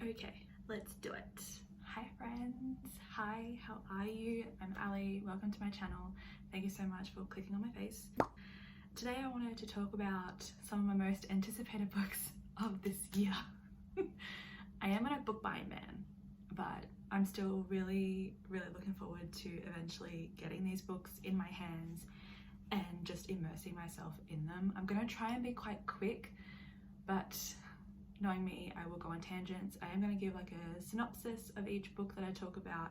Okay, let's do it. Hi friends, hi, how are you? I'm Ali, welcome to my channel. Thank you so much for clicking on my face. Today I wanted to talk about some of my most anticipated books of this year. I am on a book buying ban, but I'm still really looking forward to eventually getting these books in my hands and just immersing myself in them. I'm gonna try and be quite quick, but knowing me, I will go on tangents. I am going to give like a synopsis of each book that I talk about,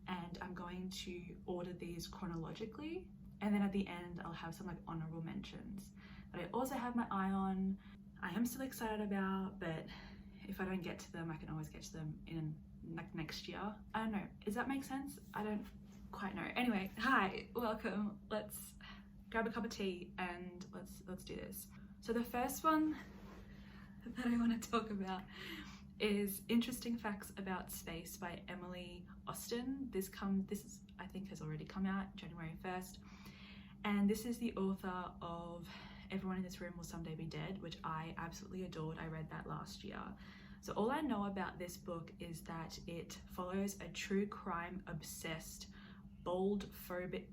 and I'm going to order these chronologically, and then at the end I'll have some like honorable mentions that I also have my eye on. I am still excited about, but if I don't get to them, I can always get to them in like next year. I don't know, does that make sense? I don't quite know. Anyway, hi, welcome. Let's grab a cup of tea and let's do this. So the first one that I want to talk about is Interesting Facts About Space by Emily Austin. This is, I think, has already come out January 1st, and this is the author of Everyone in This Room Will Someday Be Dead, which I absolutely adored. I read that last year. So all I know about this book is that it follows a true crime obsessed bold phobic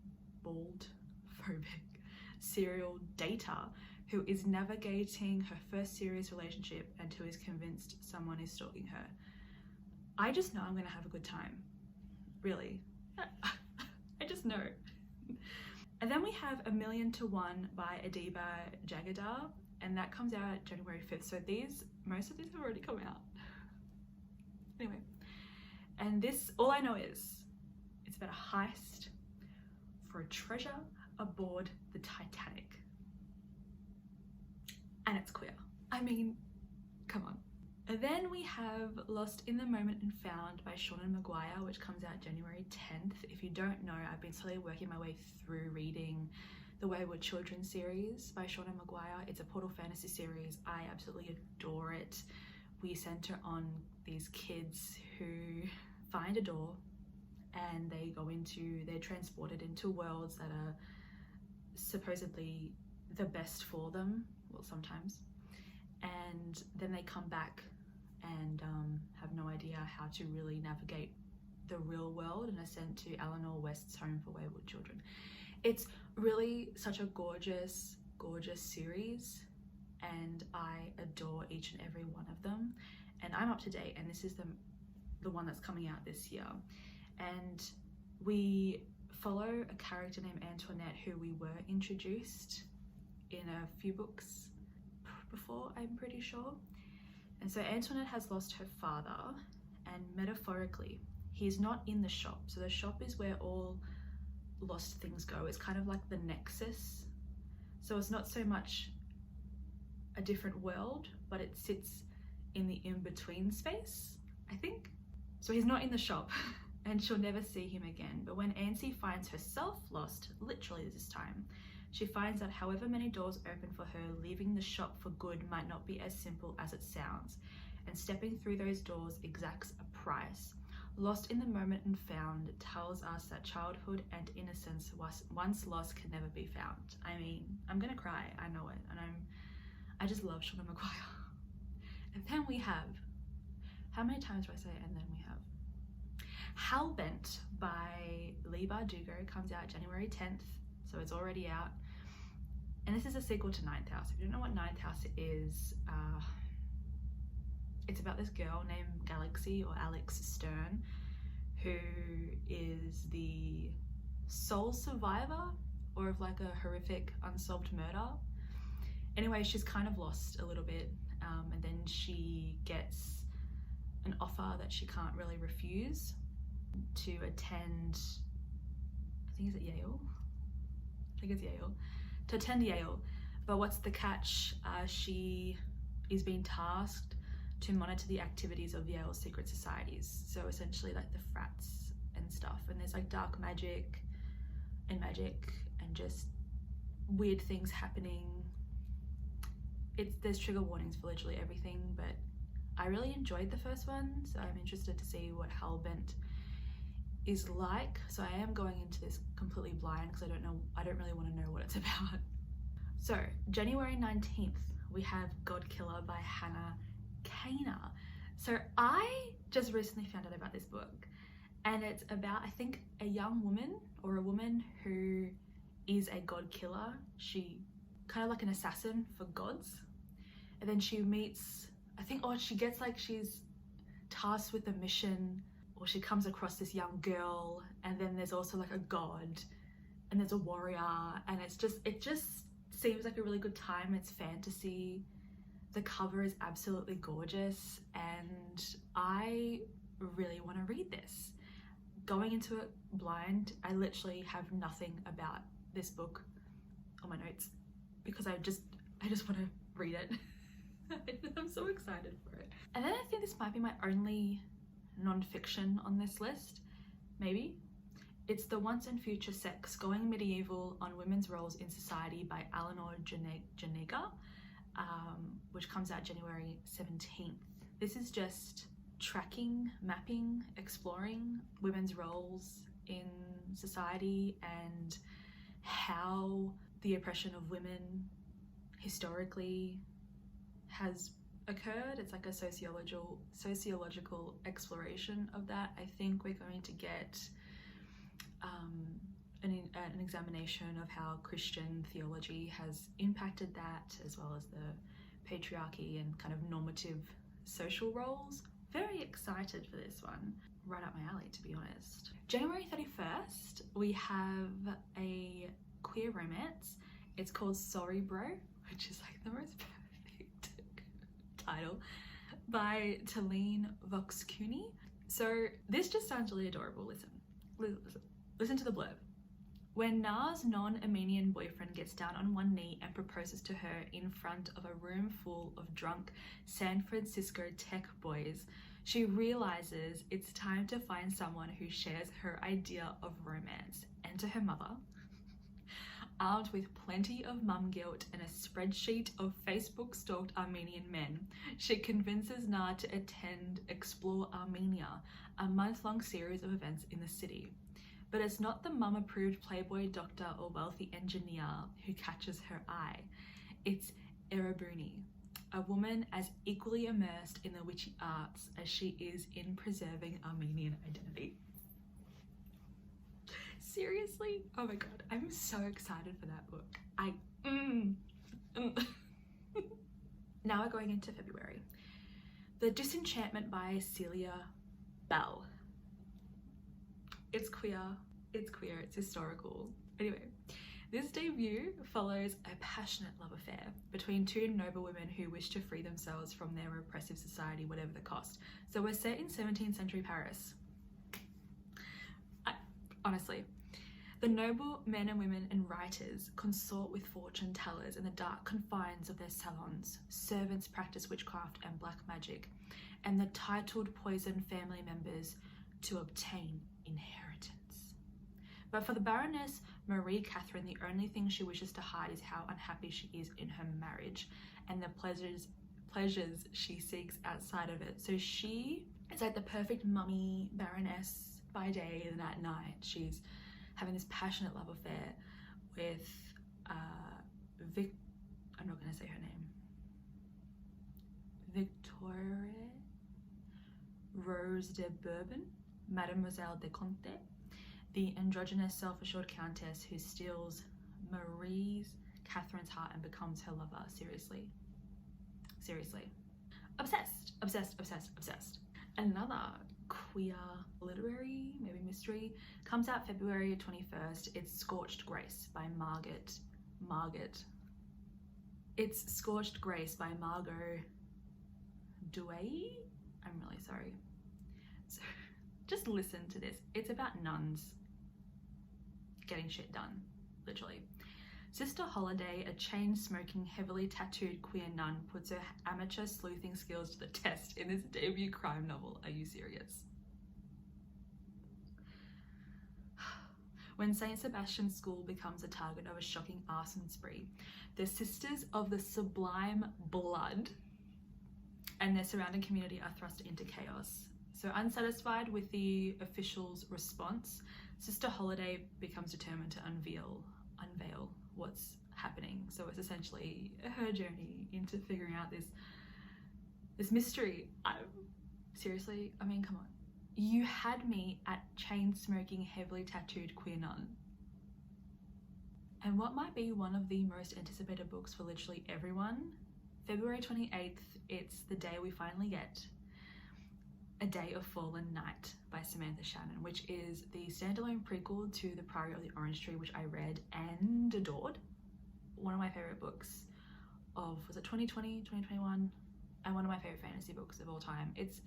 serial dater who is navigating her first serious relationship and who is convinced someone is stalking her. I just know I'm gonna have a good time, really. I just know. And then we have A Million to One by Adiba Jaigirdar, and that comes out January 5th. So most of these have already come out. Anyway, and this, all I know is it's about a heist for a treasure aboard the Titanic. And it's queer. I mean, come on. And then we have Lost in the Moment and Found by Shannon McGuire, which comes out January 10th. If you don't know, I've been slowly working my way through reading the Wayward Children series by Shannon McGuire. It's a portal fantasy series. I absolutely adore it. We center on these kids who find a door and they're transported into worlds that are supposedly the best for them, well, sometimes, and then they come back and have no idea how to really navigate the real world and are sent to Eleanor West's Home for Wayward Children. It's really such a gorgeous series, and I adore each and every one of them, and I'm up to date, and this is the one that's coming out this year. And we follow a character named Antoinette who we were introduced in a few books before, I'm pretty sure. And so Antoinette has lost her father, and metaphorically, he's not in the shop. So the shop is where all lost things go. It's kind of like the nexus. So it's not so much a different world, but it sits in the in-between space, I think. So he's not in the shop and she'll never see him again. But when Ancy finds herself lost, literally this time, she finds that however many doors open for her, leaving the shop for good might not be as simple as it sounds, and stepping through those doors exacts a price. Lost in the Moment and Found tells us that childhood and innocence once lost can never be found. I mean, I'm gonna cry, I know it, and I just love Shannon McGuire. And then we have, how many times do I say and then we have? Hellbent by LEIGH BARDUGO comes out January 10th. So it's already out, and this is a sequel to Ninth House. If you don't know what Ninth House is, it's about this girl named Galaxy, or Alex Stern, who is the sole survivor or of like a horrific unsolved murder. Anyway, she's kind of lost a little bit, and then she gets an offer that she can't really refuse to attend, I think it's at Yale? I think it's Yale, to attend Yale. But what's the catch? She is being tasked to monitor the activities of Yale's secret societies. So essentially like the frats and stuff. And there's like dark magic and just weird things happening. There's trigger warnings for literally everything, but I really enjoyed the first one. So I'm interested to see what Hellbent is like. So I am going into this completely blind because I don't really want to know what it's about. So January 19th we have Godkiller by Hannah Kaner. So I just recently found out about this book, and it's about, I think, a young woman or a woman who is a god killer. She kind of like an assassin for gods, and then she meets, I think, or she gets like, she's tasked with a mission, or she comes across this young girl, and then there's also like a god, and there's a warrior, and it just seems like a really good time. It's fantasy. The cover is absolutely gorgeous, and I really want to read this. Going into it blind, I literally have nothing about this book on my notes because I just want to read it. I'm so excited for it. And then I think this might be my only non-fiction on this list, maybe. It's The Once and Future Sex, Going Medieval on Women's Roles in Society by Eleanor Janega, which comes out January 17th. This is just tracking, mapping, exploring women's roles in society and how the oppression of women historically has occurred. It's like a sociological exploration of that. I think we're going to get an examination of how Christian theology has impacted that, as well as the patriarchy and kind of normative social roles. Very excited for this one. Right up my alley, to be honest. January 31st, we have a queer romance. It's called Sorry Bro, which is like the most perfect title, by Taleen Voskuni. So this just sounds really adorable. Listen to the blurb. When Na's non-Armenian boyfriend gets down on one knee and proposes to her in front of a room full of drunk San Francisco tech boys, she realizes it's time to find someone who shares her idea of romance. Enter her mother. Armed with plenty of mum guilt and a spreadsheet of Facebook-stalked Armenian men, she convinces Na to attend Explore Armenia, a month-long series of events in the city. But it's not the mum-approved playboy doctor or wealthy engineer who catches her eye. It's Erabuni, a woman as equally immersed in the witchy arts as she is in preserving Armenian identity. Seriously? Oh my god, I'm so excited for that book. Now we're going into February. The Disenchantment by Celia Bell. It's queer, it's historical. Anyway, this debut follows a passionate love affair between two noble women who wish to free themselves from their repressive society, whatever the cost. So we're set in 17th century Paris. Honestly, the noble men and women and writers consort with fortune tellers in the dark confines of their salons. Servants practice witchcraft and black magic, and the titled poison family members to obtain inheritance. But for the Baroness Marie Catherine, the only thing she wishes to hide is how unhappy she is in her marriage and the pleasures she seeks outside of it. So she is like the perfect mummy baroness by day, and at night she's having this passionate love affair with I'm not going to say her name. Victoire Rose de Bourbon, Mademoiselle de Conte, the androgynous self-assured countess who steals Marie Catherine's heart and becomes her lover. Seriously. Obsessed. Another queer literary, maybe mystery, comes out February 21st. It's Scorched Grace by Margot. It's Scorched Grace by Margot Douaihy. I'm really sorry. So just listen to this. It's about nuns getting shit done, literally. Sister Holiday, a chain-smoking, heavily tattooed queer nun, puts her amateur sleuthing skills to the test in this debut crime novel. Are you serious? When St. Sebastian's School becomes a target of a shocking arson spree, the Sisters of the Sublime Blood and their surrounding community are thrust into chaos. So unsatisfied with the officials' response, Sister Holiday becomes determined to unveil what's happening. So it's essentially her journey into figuring out this mystery. Seriously, I mean, come on. You had me at chain-smoking, heavily tattooed queer nun. And what might be one of the most anticipated books for literally everyone, February 28th, it's the day we finally get A Day of Fallen Night by Samantha Shannon, which is the standalone prequel to The Priory of the Orange Tree, which I read and adored. One of my favorite books of, was it 2020, 2021? And one of my favorite fantasy books of all time. It's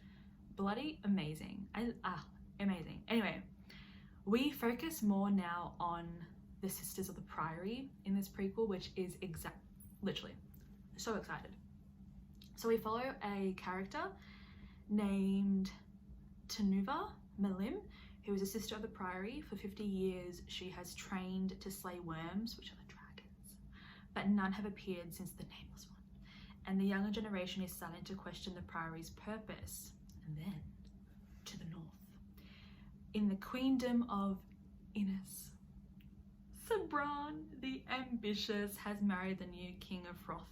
bloody amazing. Amazing. Anyway, we focus more now on the Sisters of the Priory in this prequel, which is literally so excited. So we follow a character named Tanuva Malim, who is a sister of the Priory. For 50 years, she has trained to slay worms, which are the dragons, but none have appeared since the Nameless One. And the younger generation is starting to question the Priory's purpose. And then, to the north, in the queendom of Innis, Sabran the Ambitious has married the new King of Froth,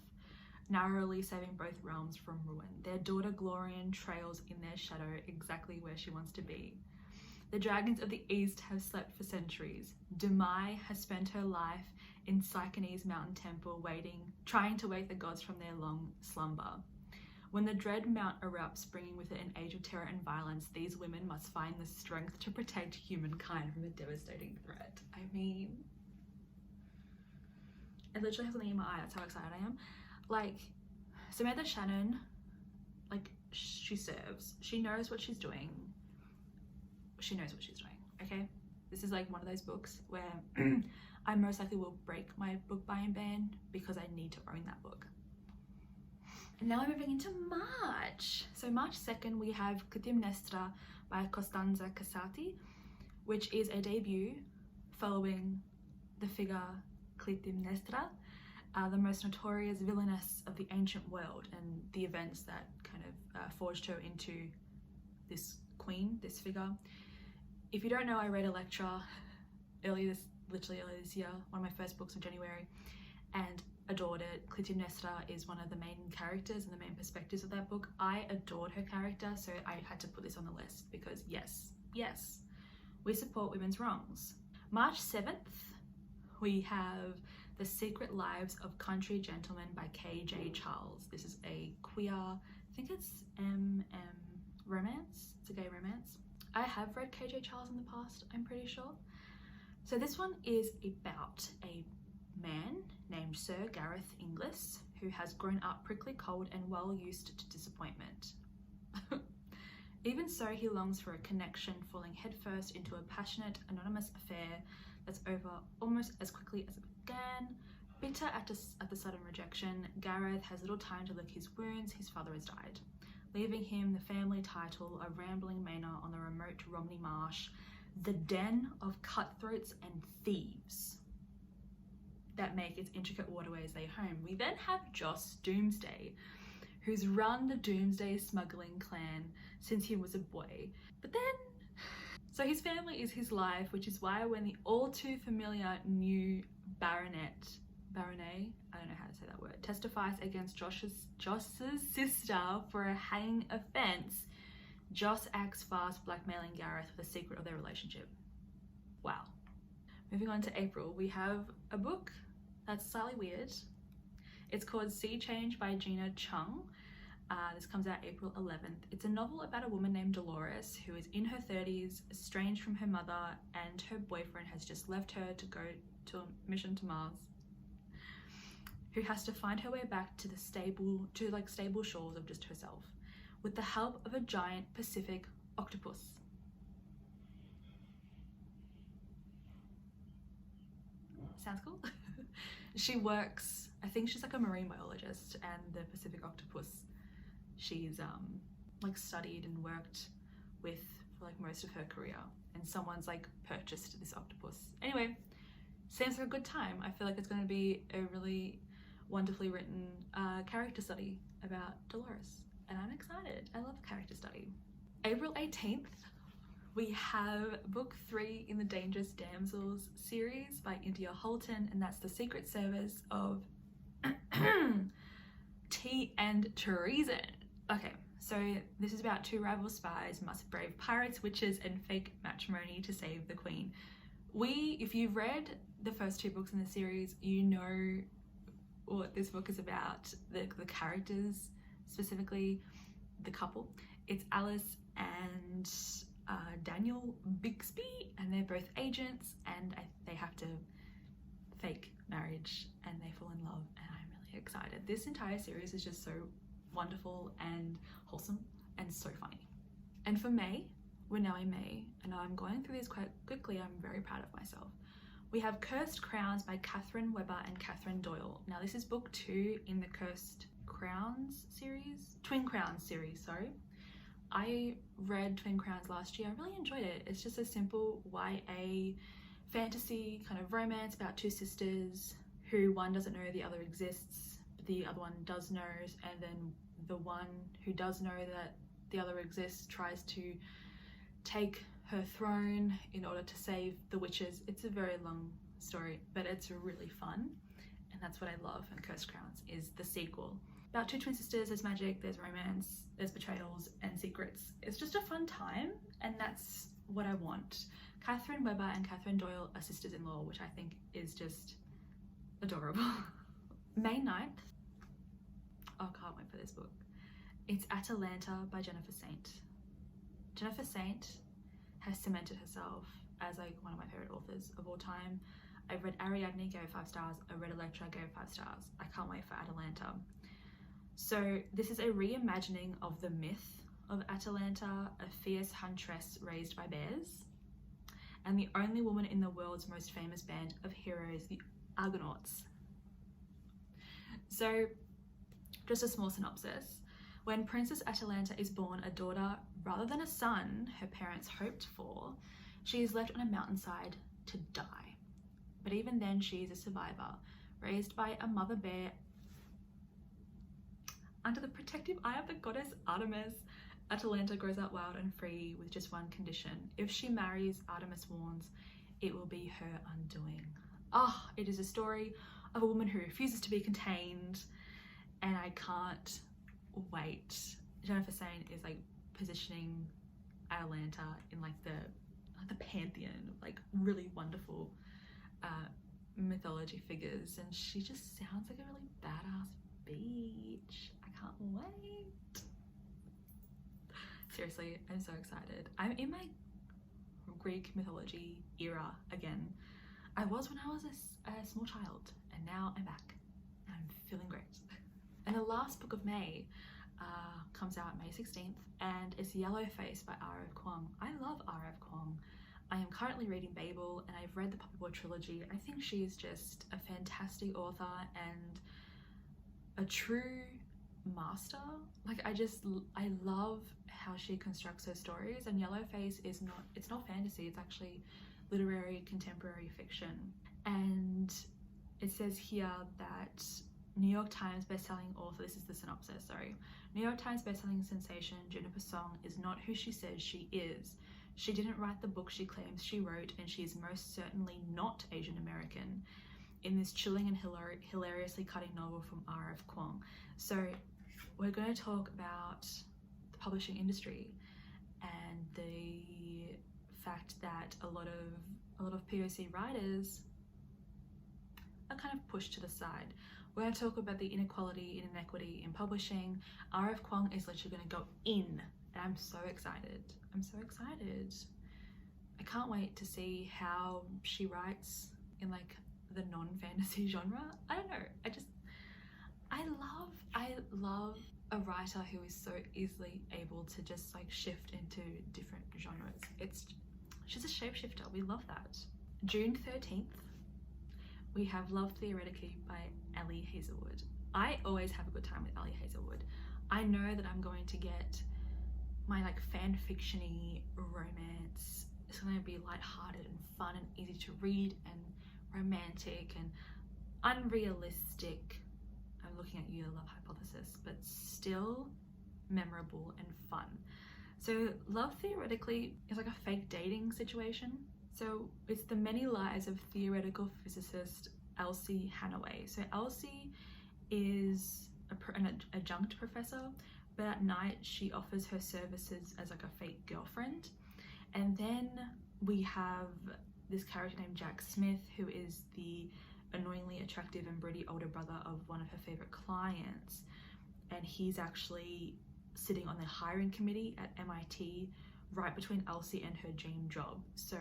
narrowly saving both realms from ruin. Their daughter Glorian trails in their shadow exactly where she wants to be. The dragons of the east have slept for centuries. Douaihy has spent her life in Psychene's mountain temple trying to wake the gods from their long slumber. When the dread mount erupts, bringing with it an age of terror and violence, these women must find the strength to protect humankind from a devastating threat. I mean, it literally has something in my eye, that's how excited I am. Like, Samantha Shannon, like, she serves. She knows what she's doing. She knows what she's doing, okay? This is like one of those books where I most likely will break my book buying ban because I need to own that book. And now we're moving into March. So March 2nd, we have Clytemnestra by Constanza Casati, which is a debut following the figure Clytemnestra, the most notorious villainess of the ancient world, and the events that kind of forged her into this queen, this figure. If you don't know, I read a lecture literally earlier this year, one of my first books in January, and adored it. Clytemnestra is one of the main characters and the main perspectives of that book. I adored her character, so I had to put this on the list because yes, we support women's wrongs. March 7th, we have The Secret Lives of Country Gentlemen by K.J. Charles. This is a queer, I think it's romance. It's a gay romance. I have read K.J. Charles in the past, I'm pretty sure. So this one is about a man named Sir Gareth Inglis, who has grown up prickly cold and well used to disappointment. Even so, he longs for a connection, falling headfirst into a passionate, anonymous affair that's over almost as quickly as it began. Bitter at the sudden rejection, Gareth has little time to lick his wounds. His father has died, leaving him the family title, a rambling manor on the remote Romney Marsh, the den of cutthroats and thieves that make its intricate waterways their home. We then have Joss Doomsday, who's run the Doomsday smuggling clan since he was a boy. But then, so his family is his life, which is why when the all too familiar new baronet, I don't know how to say that word, testifies against Joss's sister for a hanging offense, Joss acts fast, blackmailing Gareth for the secret of their relationship. Wow. Moving on to April, we have a book that's slightly weird. It's called Sea Change by Chung. This comes out April 11th. It's a novel about a woman named Dolores who is in her 30s, estranged from her mother, and her boyfriend has just left her to go to a mission to Mars, who has to find her way back to the stable shores of just herself, with the help of a giant Pacific octopus. Sounds cool. She works, I think she's like a marine biologist, and the Pacific octopus she's like studied and worked with for like most of her career, and someone's like purchased this octopus. Anyway, seems like a good time. I feel like it's going to be a really wonderfully written character study about Dolores, and I'm excited. I love character study. April 18th, we have book 3 in the Dangerous Damsels series by India Holton, and that's The Secret Service of Tea and Treason. Okay, So this is about two rival spies must brave pirates, witches, and fake matrimony to save the queen. If you've read the first two books in the series, you know what this book is about. The characters, specifically the couple. It's Alice and Daniel Bixby, and they're both agents, and they have to fake marriage, and they fall in love, and I'm really excited. This entire series is just so wonderful and wholesome and so funny. And for May, we're now in May, and I'm going through these quite quickly. I'm very proud of myself. We have Cursed Crowns by Catherine Webber and Catherine Doyle. Now this is book 2 in the Cursed Crowns series, Twin Crowns series, sorry. I read Twin Crowns last year. I really enjoyed it. It's just a simple YA fantasy kind of romance about two sisters who one doesn't know the other exists, but the other one does know, and then the one who does know that the other exists tries to take her throne in order to save the witches. It's a very long story, but it's really fun, and that's what I love in Cursed Crowns, is the sequel. About two twin sisters, there's magic, there's romance, there's betrayals and secrets. It's just a fun time, and that's what I want. Catherine Webber and Catherine Doyle are sisters-in-law, which I think is just adorable. May 9th, oh, can't wait for this book. It's Atalanta by Jennifer Saint. Jennifer Saint has cemented herself as like one of my favorite authors of all time. I've read Ariadne, gave 5 stars. I read Electra, gave 5 stars. I can't wait for Atalanta. So this is a reimagining of the myth of Atalanta, a fierce huntress raised by bears, and the only woman in the world's most famous band of heroes, the Argonauts. So just a small synopsis. When Princess Atalanta is born a daughter rather than a son her parents hoped for, she is left on a mountainside to die. But even then she is a survivor, raised by a mother bear under the protective eye of the goddess Artemis. Atalanta grows up wild and free with just one condition. If she marries, Artemis warns, it will be her undoing. Oh, it is a story of a woman who refuses to be contained, and I can't wait. Jennifer Saint is like positioning Atalanta in like the pantheon of like really wonderful mythology figures, and she just sounds like a really badass bitch. I can't wait. Seriously, I'm so excited. I'm in my Greek mythology era again. I was when I was a small child, and now I'm back and I'm feeling great. And the last book of May comes out May 16th, and it's YELLOWFACE by R.F. Kuang. I love R.F. Kuang. I am currently reading Babel, and I've read the Poppy Boy trilogy. I think she is just a fantastic author and a true master. Like I love how she constructs her stories, and YELLOWFACE is not fantasy, it's actually literary contemporary fiction. And it says here that New York Times bestselling author, this is the synopsis, sorry. New York Times bestselling sensation Juniper Song is not who she says she is. She didn't write the book she claims she wrote, and she is most certainly not Asian American in this chilling and hilariously cutting novel from R.F. Kuang. So we're going to talk about the publishing industry and the fact that a lot of POC writers are kind of pushed to the side. We're going to talk about the inequality and inequity in publishing. R.F. Kuang is literally going to go in, and I'm so excited. I'm so excited. I can't wait to see how she writes in like the non-fantasy genre. I don't know. I love a writer who is so easily able to just like shift into different genres. She's a shapeshifter. We love that. June 13th, we have Love Theoretically by Ellie Hazelwood. I always have a good time with Ellie Hazelwood. I know that I'm going to get my like fan fiction-y romance. It's going to be lighthearted and fun and easy to read and romantic and unrealistic. I'm looking at you, Love Hypothesis, but still memorable and fun. So Love Theoretically is like a fake dating situation. So it's the many lives of theoretical physicist Elsie Hanaway. So Elsie is an adjunct professor, but at night she offers her services as like a fake girlfriend. And then we have this character named Jack Smith, who is the annoyingly attractive and broody older brother of one of her favorite clients, and he's actually sitting on the hiring committee at MIT right between Elsie and her dream job. So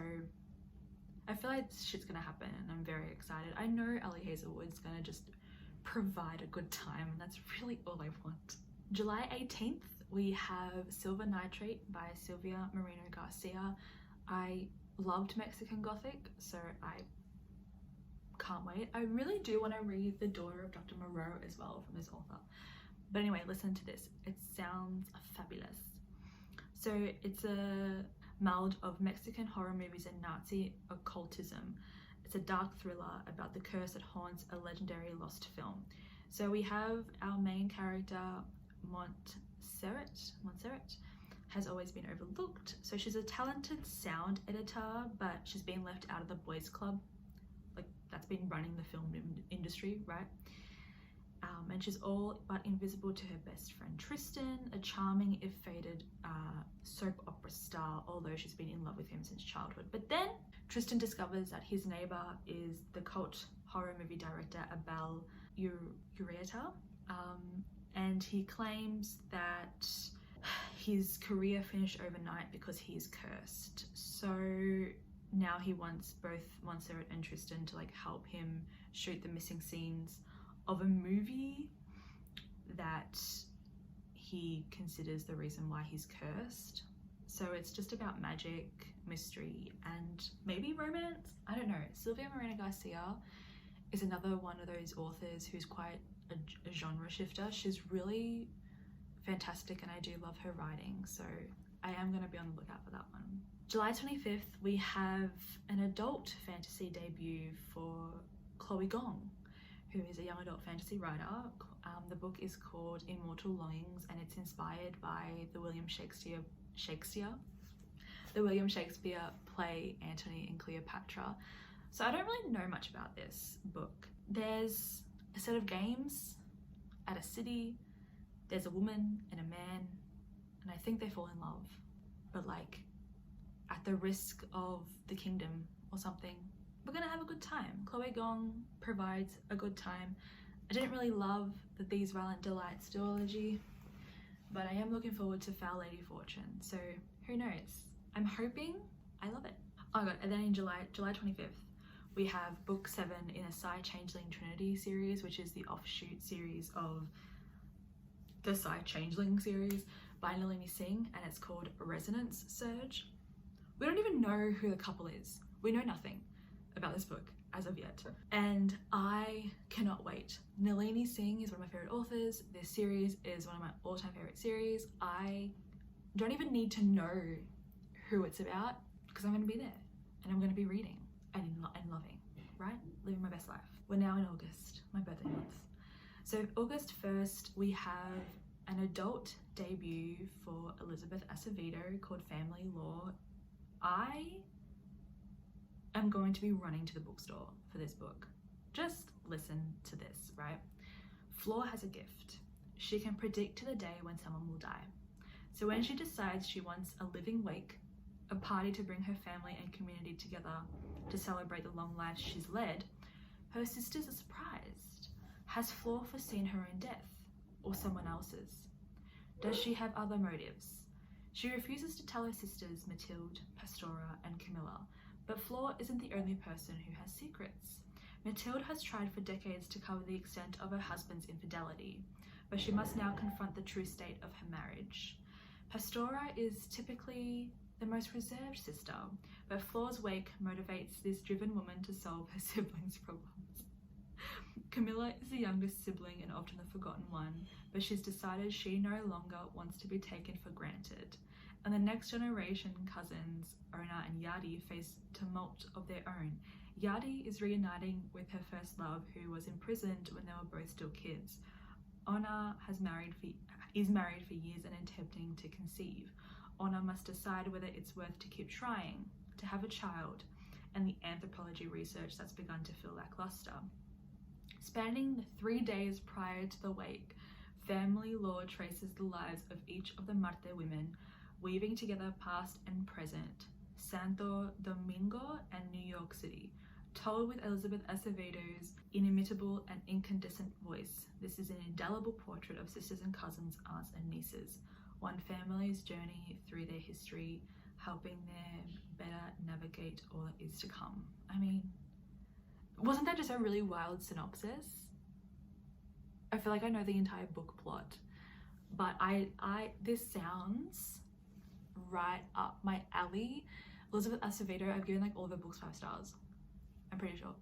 I feel like shit's gonna happen and I'm very excited. I know Ellie Hazelwood's gonna just provide a good time, and that's really all I want. July 18th, we have Silver Nitrate by Silvia Moreno Garcia. I loved Mexican Gothic, so I can't wait. I really do want to read The Daughter of Dr. Moreau as well from this author. But anyway, listen to this. It sounds fabulous. So it's a meld of Mexican horror movies and Nazi occultism. It's a dark thriller about the curse that haunts a legendary lost film. So we have our main character, Montserrat has always been overlooked. So she's a talented sound editor, but she's been left out of the boys club. Like, that's been running the film industry, right? And she's all but invisible to her best friend Tristan, a charming if faded soap opera star, although she's been in love with him since childhood. But then Tristan discovers that his neighbor is the cult horror movie director Abel Ureta, and he claims that his career finished overnight because he's cursed. So now he wants both Montserrat and Tristan to like help him shoot the missing scenes of a movie that he considers the reason why he's cursed. So it's just about magic, mystery, and maybe romance. I don't know. Silvia Moreno Garcia is another one of those authors who's quite a genre shifter. She's really fantastic and I do love her writing, so I am going to be on the lookout for that one. July 25th, we have an adult fantasy debut for Chloe Gong, who is a young adult fantasy writer. The book is called Immortal Longings, and it's inspired by the William Shakespeare play Antony and Cleopatra. So I don't really know much about this book. There's a set of games at a city, there's a woman and a man, and I think they fall in love, but like at the risk of the kingdom or something. We're gonna have a good time. Chloe Gong provides a good time. I didn't really love the These Violent Delights duology, but I am looking forward to Foul Lady Fortune, so who knows? I'm hoping I love it. Oh my god, and then in July 25th, we have book 7 in a Psy Changeling Trinity series, which is the offshoot series of the Psy Changeling series by Nalini Singh, and it's called Resonance Surge. We don't even know who the couple is. We know nothing about this book as of yet, and I cannot wait. Nalini Singh is one of my favorite authors. This series is one of my all-time favorite series. I don't even need to know who it's about because I'm going to be there and I'm going to be reading and loving, right? Living my best life. We're now in August, my birthday month. So August 1st, we have an adult debut for Elizabeth Acevedo called Family Law. I am going to be running to the bookstore for this book. Just listen to this, right? Flor has a gift. She can predict to the day when someone will die. So when she decides she wants a living wake, a party to bring her family and community together to celebrate the long life she's led, her sisters are surprised. Has Flor foreseen her own death, or someone else's? Does she have other motives? She refuses to tell her sisters Mathilde, Pastora, and Camilla, but Flor isn't the only person who has secrets. Mathilde has tried for decades to cover the extent of her husband's infidelity, but she must now confront the true state of her marriage. Pastora is typically the most reserved sister, but Flor's wake motivates this driven woman to solve her siblings' problems. Camilla is the youngest sibling and often the forgotten one, but she's decided she no longer wants to be taken for granted. And the next generation cousins, Ona and Yadi, face tumult of their own. Yadi is reuniting with her first love, who was imprisoned when they were both still kids. Ona is married for years and attempting to conceive. Ona must decide whether it's worth to keep trying to have a child, and the anthropology research that's begun to feel lackluster. Spanning the 3 days prior to the wake, family lore traces the lives of each of the Marte women, weaving together past and present, Santo Domingo and New York City, told with Elizabeth Acevedo's inimitable and incandescent voice. This is an indelible portrait of sisters and cousins, aunts and nieces, one family's journey through their history, helping them better navigate all that is to come. I mean, wasn't that just a really wild synopsis? I feel like I know the entire book plot, but this sounds right up my alley. Elizabeth Acevedo, I've given like all of her books 5 stars, I'm pretty sure,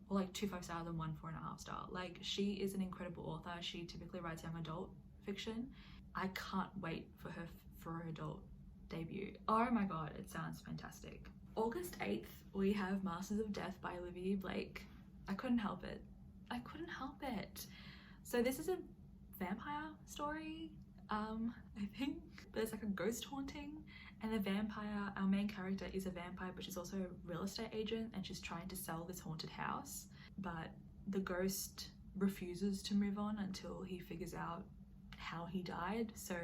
or like 2 5 stars and 1 4.5 star. Like, she is an incredible author. She typically writes young adult fiction. I can't wait for her adult debut. Oh my god, it sounds fantastic. August 8th, we have Masters of Death by Olivia Blake. I couldn't help it. I couldn't help it. So this is a vampire story, I think, but it's like a ghost haunting, and the vampire, our main character is a vampire, but she's also a real estate agent, and she's trying to sell this haunted house, but the ghost refuses to move on until he figures out how he died. So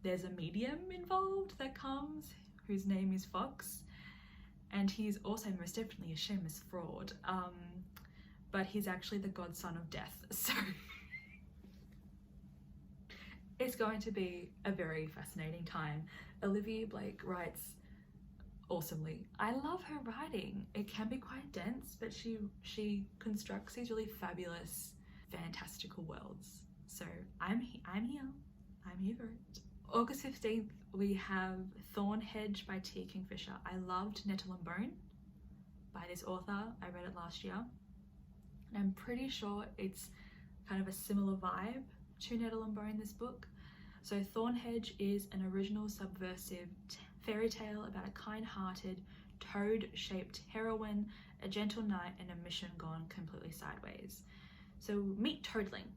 there's a medium involved that comes, whose name is Fox, and he's also most definitely a shameless fraud, but he's actually the godson of death. So it's going to be a very fascinating time. Olivia Blake writes awesomely. I love her writing. It can be quite dense, but she constructs these really fabulous, fantastical worlds. So I'm here for it. August 15th, we have Thornhedge by T. Kingfisher. I loved Nettle and Bone by this author. I read it last year, and I'm pretty sure it's kind of a similar vibe to Nettle and Bone, this book. So Thornhedge is an original subversive fairy tale about a kind-hearted, toad-shaped heroine, a gentle knight, and a mission gone completely sideways. So meet Toadling.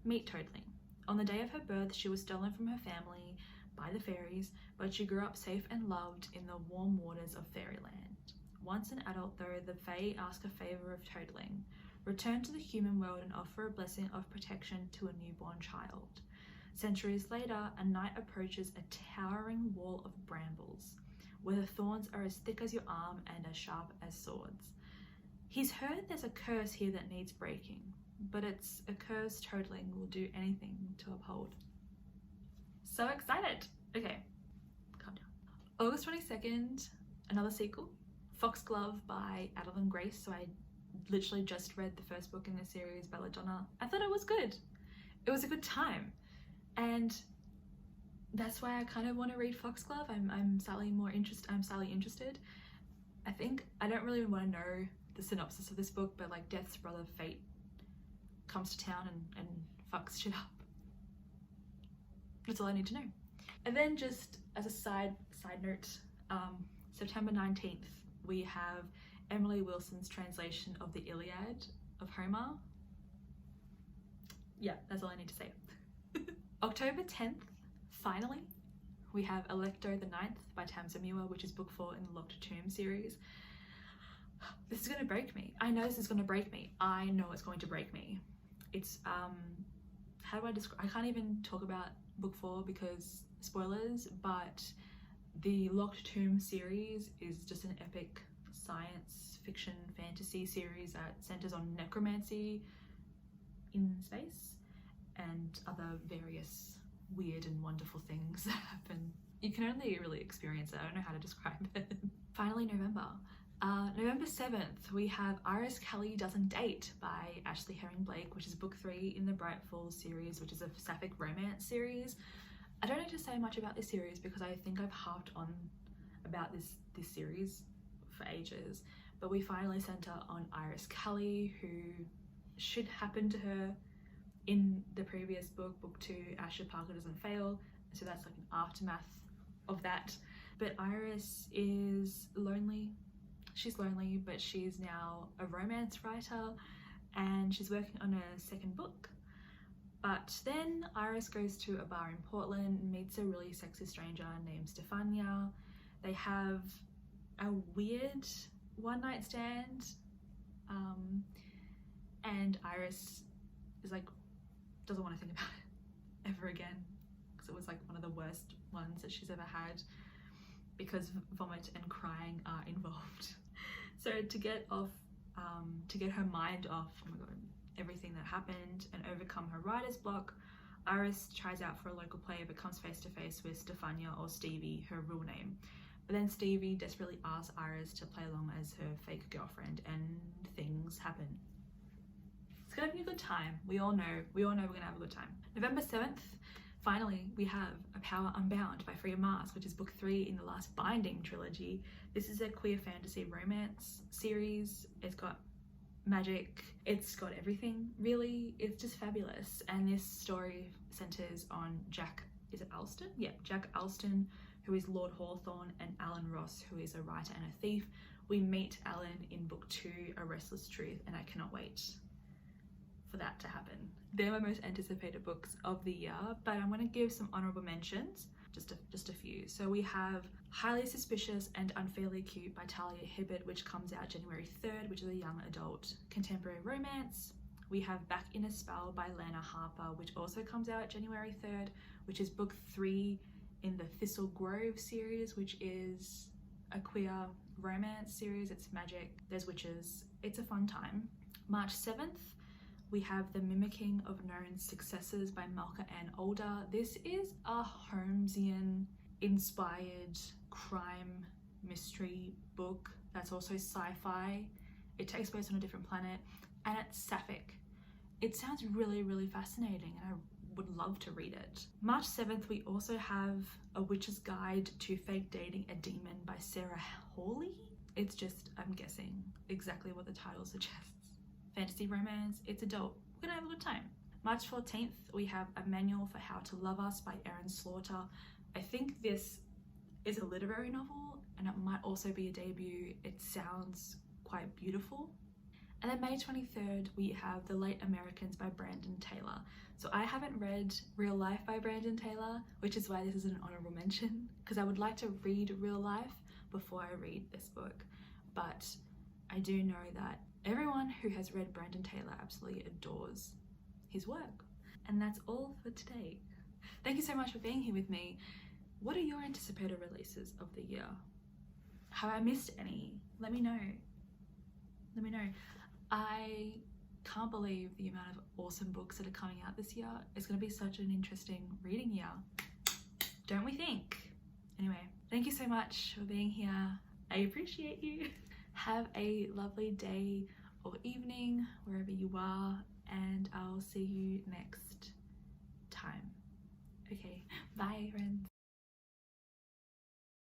Meet Toadling. On the day of her birth, she was stolen from her family by the fairies, but she grew up safe and loved in the warm waters of fairyland. Once an adult, though, the Fae ask a favour of Toadling: return to the human world and offer a blessing of protection to a newborn child. Centuries later, a knight approaches a towering wall of brambles, where the thorns are as thick as your arm and as sharp as swords. He's heard there's a curse here that needs breaking, but it's a curse Toadling will do anything to uphold. So excited! Okay, calm down. August 22nd, another sequel, Foxglove by Adeline Grace. So I literally just read the first book in the series, Belladonna. I thought it was good. It was a good time, and that's why I kind of want to read Foxglove. I'm slightly interested. I think I don't really want to know the synopsis of this book, but like Death's brother Fate comes to town and fucks shit up. That's all I need to know. And then, just as a side note, September 19th, we have Emily Wilson's translation of the Iliad of Homer. Yeah, that's all I need to say. October 10th, finally, we have Alecto the Ninth by Tamsin Muir, which is book 4 in the Locked Tomb series. This is going to break me. I know this is going to break me. I know it's going to break me. It's, how do I describe? I can't even talk about book 4 because spoilers, but the Locked Tomb series is just an epic science fiction fantasy series that centers on necromancy in space and other various weird and wonderful things that happen. You can only really experience it. I don't know how to describe it. Finally, November. November 7th, we have Iris Kelly Doesn't Date by Ashley Herring Blake, which is book 3 in the Bright Falls series, which is a sapphic romance series. I don't need to say much about this series because I think I've harped on about this series for ages, but we finally center on Iris Kelly, who should happen to her in the previous book, book 2, Asher Parker Doesn't Fail, so that's like an aftermath of that. But Iris is lonely. She's lonely, but she's now a romance writer and she's working on a second book. But then Iris goes to a bar in Portland and meets a really sexy stranger named Stefania. They have a weird one-night stand, and Iris is like, doesn't want to think about it ever again, because it was like one of the worst ones that she's ever had, because vomit and crying are involved. So to get her mind off, oh my god, everything that happened and overcome her writer's block, Iris tries out for a local play but comes face to face with Stefania, or Stevie, her real name. But then Stevie desperately asks Iris to play along as her fake girlfriend, and things happen. It's gonna be a good time. We all know we're gonna have a good time. November 7th, finally, we have A Power Unbound by Freya Marsh, which is book 3 in the Last Binding trilogy. This is a queer fantasy romance series. It's got magic, it's got everything, really. It's just fabulous. And this story centers on Jack, is it Alston? Yeah, Jack Alston, who is Lord Hawthorne, and Alan Ross, who is a writer and a thief. We meet Alan in book 2, A Restless Truth, and I cannot wait for that to happen. They're my most anticipated books of the year, but I'm going to give some honorable mentions, just a few. So we have Highly Suspicious and Unfairly Cute by Talia Hibbert, which comes out January 3rd, which is a young adult contemporary romance. We have Back in a Spell by Lana Harper, which also comes out January 3rd, which is book 3 in the Thistle Grove series, which is a queer romance series. It's magic, there's witches, it's a fun time. March 7th, we have The Mimicking of Known Successes by Malka Ann Older. This is a Holmesian inspired crime mystery book that's also sci-fi. It takes place on a different planet, and it's sapphic. It sounds really, really fascinating, and I would love to read it. March 7th, we also have A Witch's Guide to Fake Dating a Demon by Sarah Hawley. It's just, I'm guessing, exactly what the title suggests. Fantasy romance, it's adult, we're gonna have a good time. March 14th, we have A Manual for How to Love Us by Erin Slaughter. I think this is a literary novel, and it might also be a debut. It sounds quite beautiful. And then May 23rd, we have The Late Americans by Brandon Taylor. So I haven't read Real Life by Brandon Taylor, which is why this is an honorable mention, because I would like to read Real Life before I read this book. But I do know that everyone who has read Brandon Taylor absolutely adores his work. And that's all for today. Thank you so much for being here with me. What are your anticipated releases of the year? Have I missed any? Let me know. Let me know. I can't believe the amount of awesome books that are coming out this year. It's going to be such an interesting reading year, don't we think? Anyway, thank you so much for being here. I appreciate you. Have a lovely day or evening wherever you are, and I'll see you next time. Okay, bye friends.